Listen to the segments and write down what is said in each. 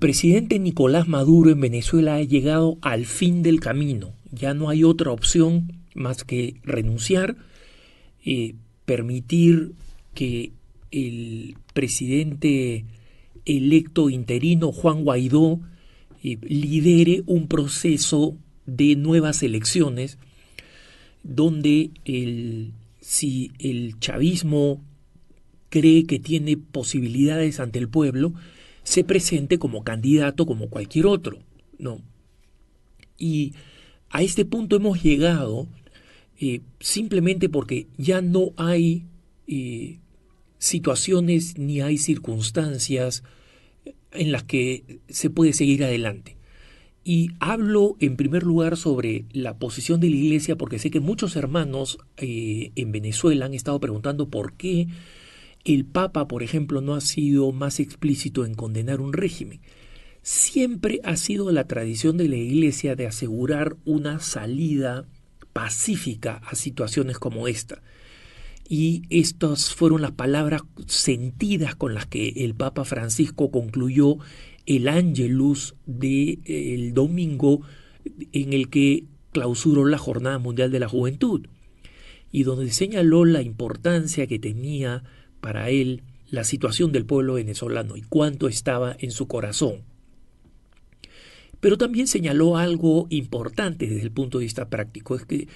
presidente Nicolás Maduro en Venezuela ha llegado al fin del camino. Ya no hay otra opción más que renunciar, permitir que el presidente electo interino Juan Guaidó lidere un proceso de nuevas elecciones donde si el chavismo cree que tiene posibilidades ante el pueblo, se presente como candidato como cualquier otro, ¿no? Y a este punto hemos llegado simplemente porque ya no hay situaciones ni hay circunstancias en las que se puede seguir adelante. Y hablo en primer lugar sobre la posición de la Iglesia porque sé que muchos hermanos en Venezuela han estado preguntando por qué el Papa, por ejemplo, no ha sido más explícito en condenar un régimen. Siempre ha sido la tradición de la Iglesia de asegurar una salida pacífica a situaciones como esta. Y estas fueron las palabras sentidas con las que el Papa Francisco concluyó el Ángelus del domingo en el que clausuró la Jornada Mundial de la Juventud, y donde señaló la importancia que tenía para él la situación del pueblo venezolano y cuánto estaba en su corazón. Pero también señaló algo importante desde el punto de vista práctico, es que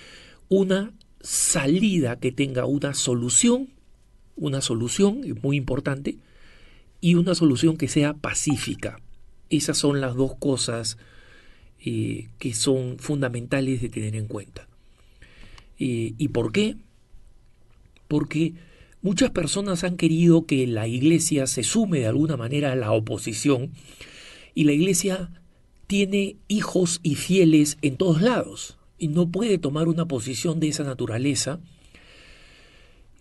una salida que tenga una solución es muy importante, y una solución que sea pacífica. Esas son las dos cosas que son fundamentales de tener en cuenta. ¿Y por qué? Porque muchas personas han querido que la Iglesia se sume de alguna manera a la oposición, y la Iglesia tiene hijos y fieles en todos lados y no puede tomar una posición de esa naturaleza.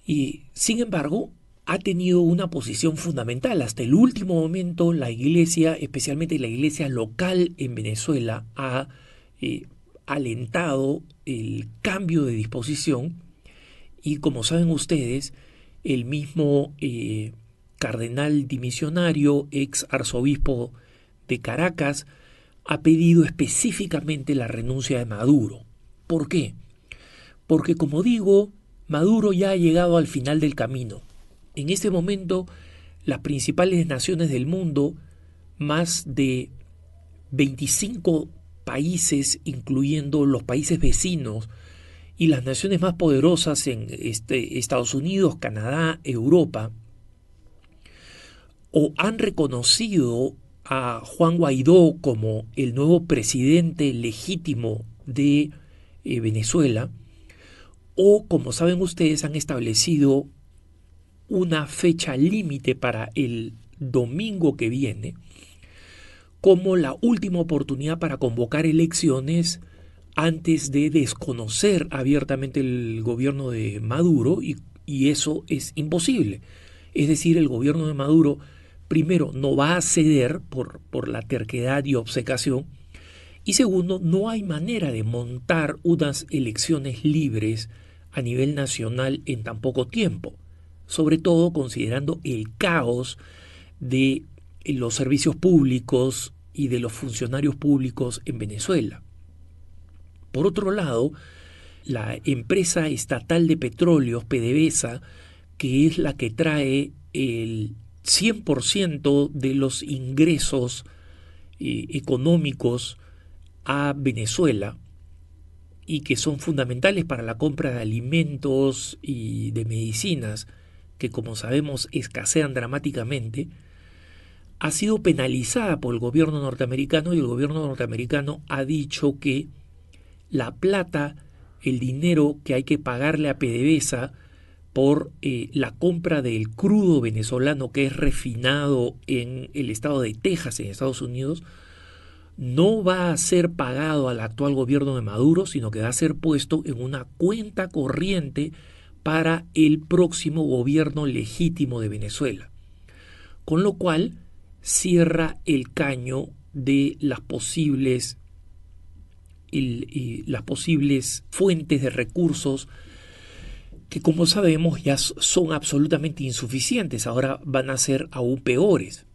Y sin embargo ha tenido una posición fundamental. Hasta el último momento la Iglesia, especialmente la Iglesia local en Venezuela, ha alentado el cambio de disposición, y como saben ustedes, el mismo cardenal dimisionario, ex arzobispo de Caracas, ha pedido específicamente la renuncia de Maduro. ¿Por qué? Porque, como digo, Maduro ya ha llegado al final del camino. En este momento, las principales naciones del mundo, más de 25 países, incluyendo los países vecinos, y las naciones más poderosas en Estados Unidos, Canadá, Europa, o han reconocido a Juan Guaidó como el nuevo presidente legítimo de Venezuela, o, como saben ustedes, han establecido una fecha límite para el domingo que viene como la última oportunidad para convocar elecciones antes de desconocer abiertamente el gobierno de Maduro, y eso es imposible. Es decir, el gobierno de Maduro, primero, no va a ceder por la terquedad y obcecación, y segundo, no hay manera de montar unas elecciones libres a nivel nacional en tan poco tiempo, sobre todo considerando el caos de los servicios públicos y de los funcionarios públicos en Venezuela. Por otro lado, la empresa estatal de petróleos, PDVSA, que es la que trae el 100% de los ingresos económicos a Venezuela, y que son fundamentales para la compra de alimentos y de medicinas, que como sabemos escasean dramáticamente, ha sido penalizada por el gobierno norteamericano, y el gobierno norteamericano ha dicho que la plata, el dinero que hay que pagarle a PDVSA por la compra del crudo venezolano que es refinado en el estado de Texas, en Estados Unidos, no va a ser pagado al actual gobierno de Maduro, sino que va a ser puesto en una cuenta corriente para el próximo gobierno legítimo de Venezuela. Con lo cual cierra el caño de las posibles fuentes de recursos que, como sabemos, ya son absolutamente insuficientes. Ahora van a ser aún peores.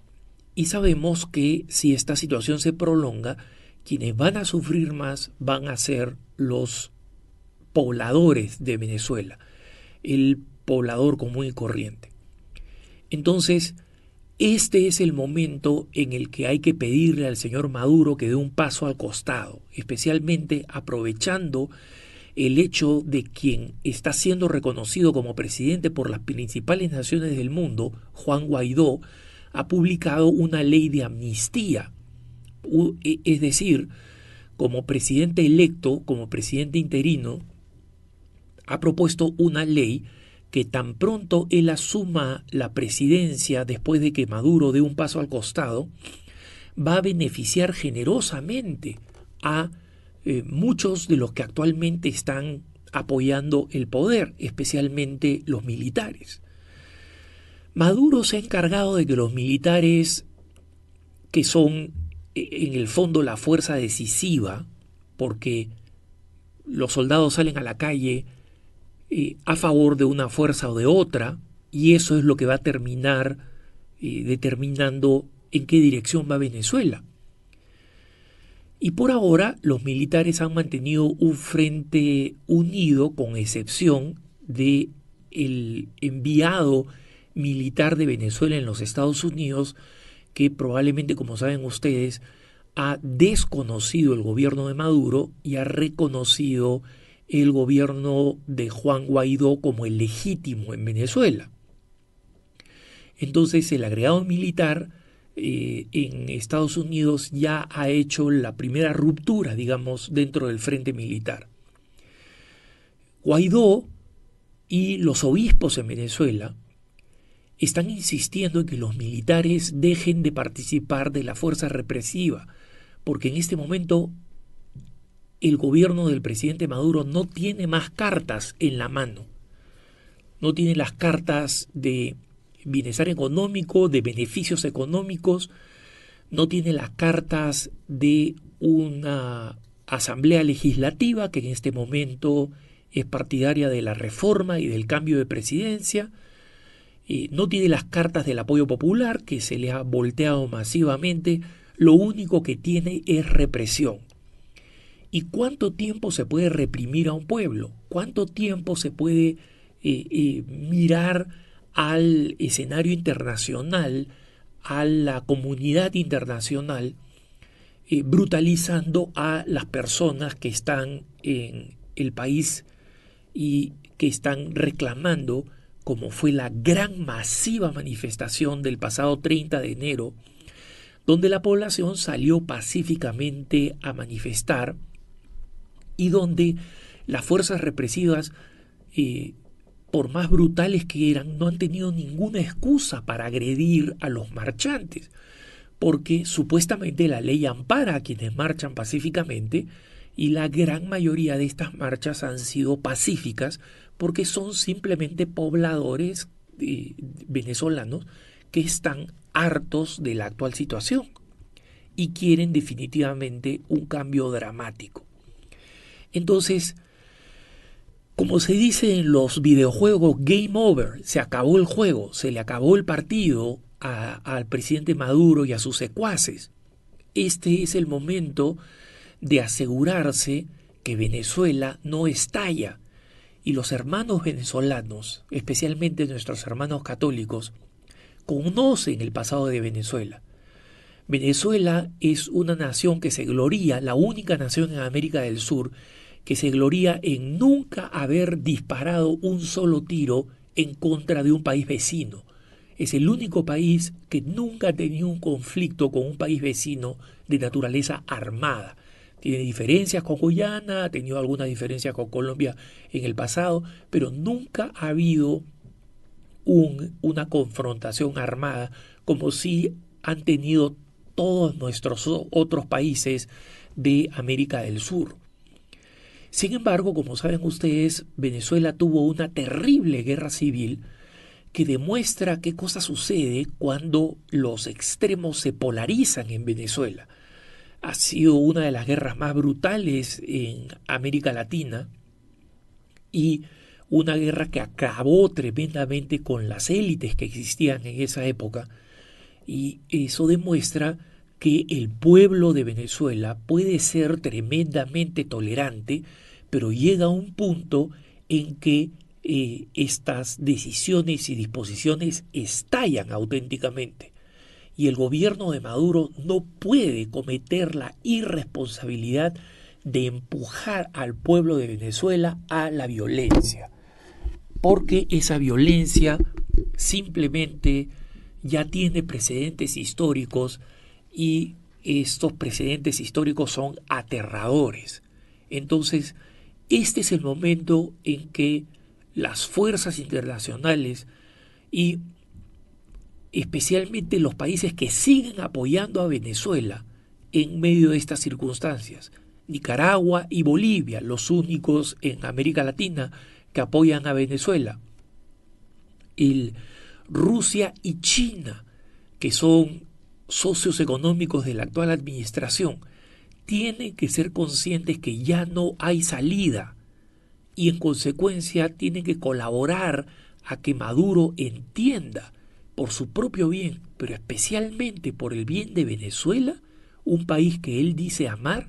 Y sabemos que si esta situación se prolonga, quienes van a sufrir más van a ser los pobladores de Venezuela, el poblador común y corriente. Entonces, este es el momento en el que hay que pedirle al señor Maduro que dé un paso al costado, especialmente aprovechando el hecho de quien está siendo reconocido como presidente por las principales naciones del mundo, Juan Guaidó, ha publicado una ley de amnistía. Es decir, como presidente electo, como presidente interino, ha propuesto una ley que tan pronto él asuma la presidencia después de que Maduro dé un paso al costado, va a beneficiar generosamente a muchos de los que actualmente están apoyando el poder, especialmente los militares. Maduro se ha encargado de que los militares, que son en el fondo la fuerza decisiva, porque los soldados salen a la calle a favor de una fuerza o de otra, y eso es lo que va a terminar determinando en qué dirección va Venezuela. Y por ahora los militares han mantenido un frente unido, con excepción de el enviado militar de Venezuela en los Estados Unidos, que probablemente, como saben ustedes, ha desconocido el gobierno de Maduro y ha reconocido el gobierno de Juan Guaidó como el legítimo en Venezuela. Entonces el agregado militar en Estados Unidos ya ha hecho la primera ruptura, digamos, dentro del frente militar. Guaidó y los obispos en Venezuela están insistiendo en que los militares dejen de participar de la fuerza represiva, porque en este momento el gobierno del presidente Maduro no tiene más cartas en la mano. No tiene las cartas de bienestar económico, de beneficios económicos, no tiene las cartas de una asamblea legislativa que en este momento es partidaria de la reforma y del cambio de presidencia, no tiene las cartas del apoyo popular, que se le ha volteado masivamente. Lo único que tiene es represión. ¿Y cuánto tiempo se puede reprimir a un pueblo? ¿Cuánto tiempo se puede mirar al escenario internacional, a la comunidad internacional, brutalizando a las personas que están en el país y que están reclamando, como fue la gran masiva manifestación del pasado 30 de enero, donde la población salió pacíficamente a manifestar y donde las fuerzas represivas, por más brutales que eran, no han tenido ninguna excusa para agredir a los marchantes, porque supuestamente la ley ampara a quienes marchan pacíficamente, y la gran mayoría de estas marchas han sido pacíficas porque son simplemente pobladores venezolanos que están hartos de la actual situación y quieren definitivamente un cambio dramático. Entonces, como se dice en los videojuegos, game over, se acabó el juego, se le acabó el partido al presidente Maduro y a sus secuaces. Este es el momento de asegurarse que Venezuela no estalla, y los hermanos venezolanos, especialmente nuestros hermanos católicos, conocen el pasado de Venezuela. Venezuela es una nación que se gloría, la única nación en América del Sur que se gloría en nunca haber disparado un solo tiro en contra de un país vecino. Es el único país que nunca ha tenido un conflicto con un país vecino de naturaleza armada. Tiene diferencias con Guyana, ha tenido algunas diferencias con Colombia en el pasado, pero nunca ha habido una confrontación armada como si han tenido todos nuestros otros países de América del Sur. Sin embargo, como saben ustedes, Venezuela tuvo una terrible guerra civil que demuestra qué cosa sucede cuando los extremos se polarizan en Venezuela. Ha sido una de las guerras más brutales en América Latina y una guerra que acabó tremendamente con las élites que existían en esa época Y eso demuestra que el pueblo de Venezuela puede ser tremendamente tolerante, pero llega a un punto en que estas decisiones y disposiciones estallan auténticamente. Y el gobierno de Maduro no puede cometer la irresponsabilidad de empujar al pueblo de Venezuela a la violencia, porque esa violencia simplemente ya tiene precedentes históricos y estos precedentes históricos son aterradores. Entonces, este es el momento en que las fuerzas internacionales y especialmente los países que siguen apoyando a Venezuela en medio de estas circunstancias, Nicaragua y Bolivia, los únicos en América Latina que apoyan a Venezuela, Rusia y China, que son socios económicos de la actual administración, tienen que ser conscientes que ya no hay salida y en consecuencia tienen que colaborar a que Maduro entienda por su propio bien, pero especialmente por el bien de Venezuela, un país que él dice amar.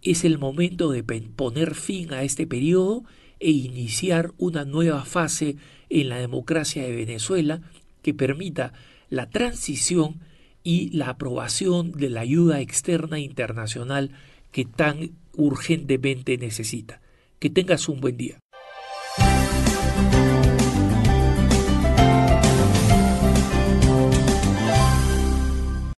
Es el momento de poner fin a este periodo e iniciar una nueva fase en la democracia de Venezuela que permita la transición y la aprobación de la ayuda externa internacional que tan urgentemente necesita. Que tengas un buen día.